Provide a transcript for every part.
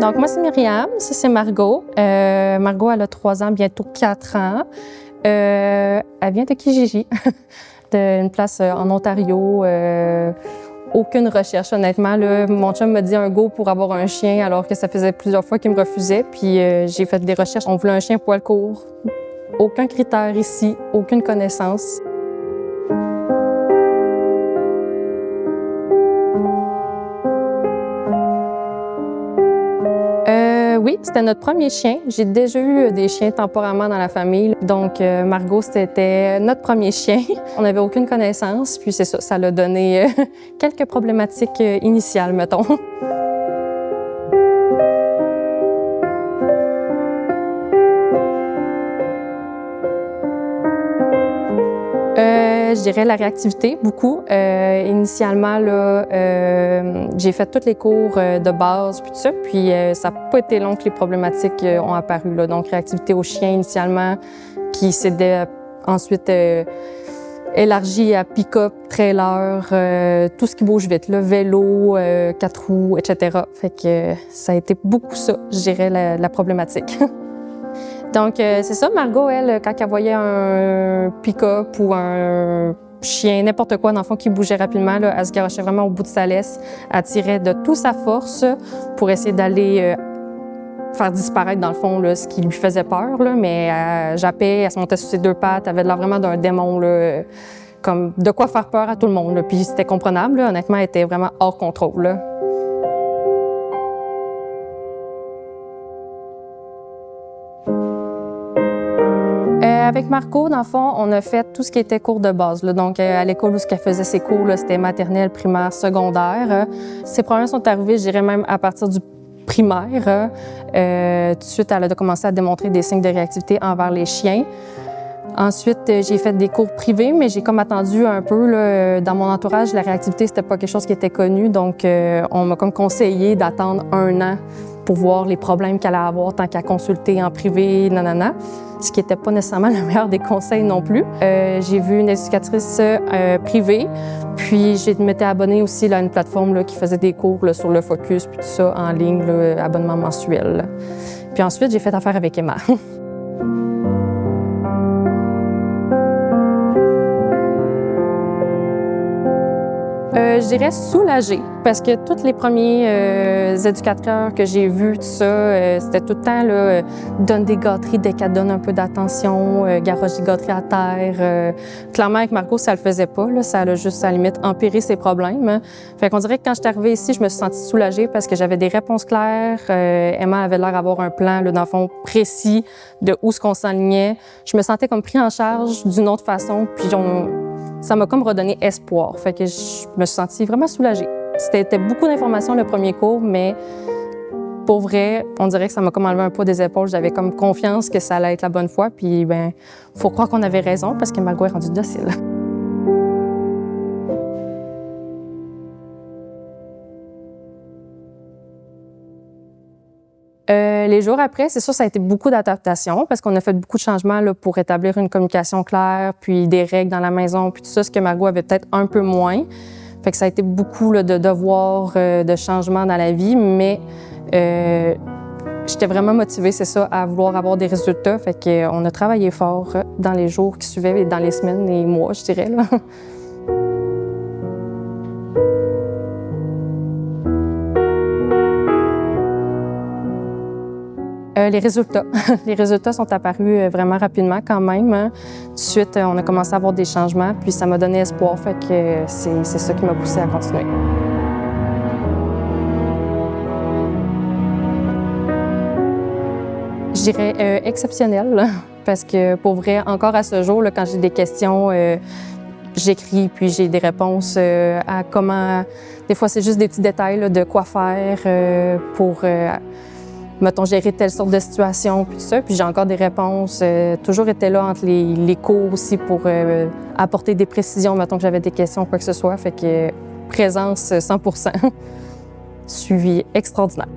Donc, moi, c'est Myriam. Ça, c'est Margot. Margot, elle a 3 ans, bientôt 4 ans. Elle vient de Kijiji, d'une place en Ontario. Aucune recherche, honnêtement. Là, mon chum m'a dit un go pour avoir un chien, alors que ça faisait plusieurs fois qu'il me refusait. Puis j'ai fait des recherches. On voulait un chien poil court. Aucun critère ici, aucune connaissance. Oui, c'était notre premier chien. J'ai déjà eu des chiens temporairement dans la famille. Donc, Margot, c'était notre premier chien. On n'avait aucune connaissance, puis c'est ça, ça l'a donné quelques problématiques initiales, mettons. Je dirais la réactivité, beaucoup. Initialement, là, j'ai fait tous les cours de base, puis tout ça, puis ça n'a pas été long que les problématiques ont apparu. Là. Donc, réactivité au chien initialement, qui s'est ensuite élargi à pick-up, trailer, tout ce qui bouge vite, là, vélo, 4 roues, etc. Fait que ça a été beaucoup ça, je dirais, la problématique. Donc, c'est ça, Margot, elle, quand elle voyait un pick-up ou un chien, n'importe quoi, dans le fond, qui bougeait rapidement, là, elle se garochait vraiment au bout de sa laisse. Elle tirait de toute sa force pour essayer d'aller faire disparaître, dans le fond, là, ce qui lui faisait peur. Là, mais elle jappait, elle se montait sur ses 2 pattes, elle avait l'air vraiment d'un démon, là, comme de quoi faire peur à tout le monde. Là. Puis c'était comprenable, là, honnêtement, elle était vraiment hors contrôle. Là. Avec Margot, dans le fond, on a fait tout ce qui était cours de base. Là. Donc, à l'école où elle faisait ses cours, c'était maternelle, primaire, secondaire. Ses problèmes sont arrivés, je dirais même à partir du primaire. Tout de suite, elle a commencé à démontrer des signes de réactivité envers les chiens. Ensuite, j'ai fait des cours privés, mais j'ai comme attendu un peu. Là, dans mon entourage, la réactivité, c'était pas quelque chose qui était connu. Donc, on m'a comme conseillé d'attendre 1 an pour voir les problèmes qu'elle allait avoir tant qu'à consulter en privé, nanana. Ce qui n'était pas nécessairement le meilleur des conseils non plus. J'ai vu une éducatrice privée, puis je m'étais abonnée aussi là, à une plateforme là, qui faisait des cours là, sur le focus, puis tout ça en ligne, là, abonnement mensuel. Là. Puis ensuite, j'ai fait affaire avec Emma. Je dirais soulagée, parce que tous les premiers éducateurs que j'ai vus, tout ça, c'était tout le temps, là, donne des gâteries dès qu'elle donne un peu d'attention, garoche des gâteries à terre. Clairement, avec Margot, ça le faisait pas, là, ça a juste, à la limite, empiré ses problèmes. Hein. Fait qu'on dirait que quand je suis arrivée ici, je me suis sentie soulagée parce que j'avais des réponses claires. Emma avait l'air d'avoir un plan, là, dans le fond, précis de où ce qu'on s'enlignait. Je me sentais comme pris en charge d'une autre façon, puis ça m'a comme redonné espoir. Fait que je me suis sentie vraiment soulagée. C'était beaucoup d'informations le premier cours, mais pour vrai, on dirait que ça m'a comme enlevé un poids des épaules. J'avais comme confiance que ça allait être la bonne fois. Puis, ben, faut croire qu'on avait raison parce que Margot est rendue docile. Les jours après, c'est sûr, ça a été beaucoup d'adaptation parce qu'on a fait beaucoup de changements là, pour établir une communication claire, puis des règles dans la maison, puis tout ça, ce que Margot avait peut-être un peu moins. Fait que ça a été beaucoup là, de devoirs, de changements dans la vie, mais j'étais vraiment motivée, c'est ça, à vouloir avoir des résultats. Fait qu'on a travaillé fort dans les jours qui suivaient, dans les semaines et mois, je dirais. Là. Les résultats. Les résultats sont apparus vraiment rapidement quand même. Hein. Tout de suite, on a commencé à avoir des changements, puis ça m'a donné espoir. Fait que c'est ça qui m'a poussée à continuer. Je dirais exceptionnel, là, parce que pour vrai, encore à ce jour, là, quand j'ai des questions, j'écris, puis j'ai des réponses à comment... Des fois, c'est juste des petits détails là, de quoi faire pour... mettons, gérer telle sorte de situation, puis tout ça. Puis j'ai encore des réponses. Toujours été là entre les cours aussi pour apporter des précisions, mettons que j'avais des questions, quoi que ce soit. Fait que présence 100%. Suivi extraordinaire.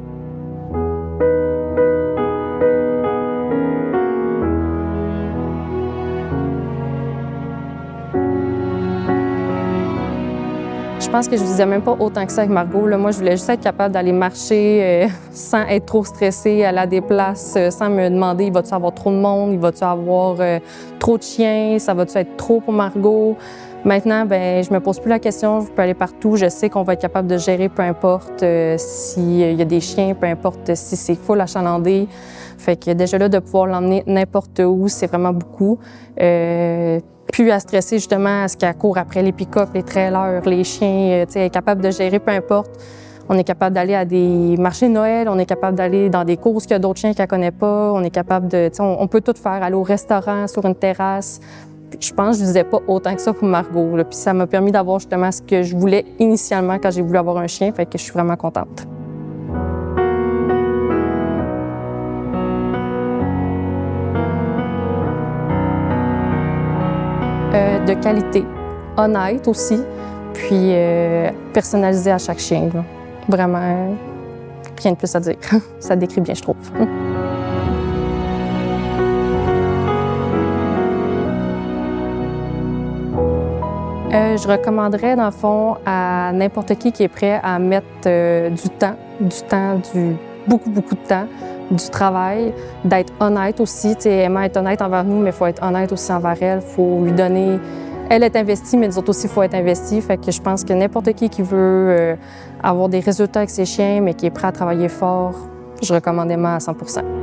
Je Je pense que je visais même pas autant que ça avec Margot. Là, moi, je voulais juste être capable d'aller marcher sans être trop stressée, aller à des places sans me demander il va-tu avoir trop de monde, il va-tu avoir trop de chiens, ça va-tu être trop pour Margot. Maintenant, ben, je me pose plus la question, je peux aller partout. Je sais qu'on va être capable de gérer, peu importe s'il y a des chiens, peu importe si c'est full achalandé. Fait que déjà là, de pouvoir l'emmener n'importe où, c'est vraiment beaucoup. Plus à stresser justement à ce qu'elle court après les pick-up, les trailers, les chiens. Elle est capable de gérer, peu importe. On est capable d'aller à des marchés de Noël, on est capable d'aller dans des courses qu'il y a d'autres chiens qu'elle connaît pas. On est capable de, on peut tout faire, aller au restaurant, sur une terrasse. Je pense que je disais pas autant que ça pour Margot. Là. Puis ça m'a permis d'avoir justement ce que je voulais initialement quand j'ai voulu avoir un chien. Fait que je suis vraiment contente. De qualité, honnête aussi, puis personnalisé à chaque chien. Là. Vraiment, rien de plus à dire. Ça décrit bien, je trouve. Je recommanderais, dans le fond, à n'importe qui est prêt à mettre beaucoup de temps, du travail, d'être honnête aussi. Emma est honnête envers nous, mais il faut être honnête aussi envers elle. Il faut lui donner... Elle est investie, mais nous autres aussi, il faut être investi. Fait que je pense que n'importe qui veut avoir des résultats avec ses chiens, mais qui est prêt à travailler fort, je recommande Emma à 100%.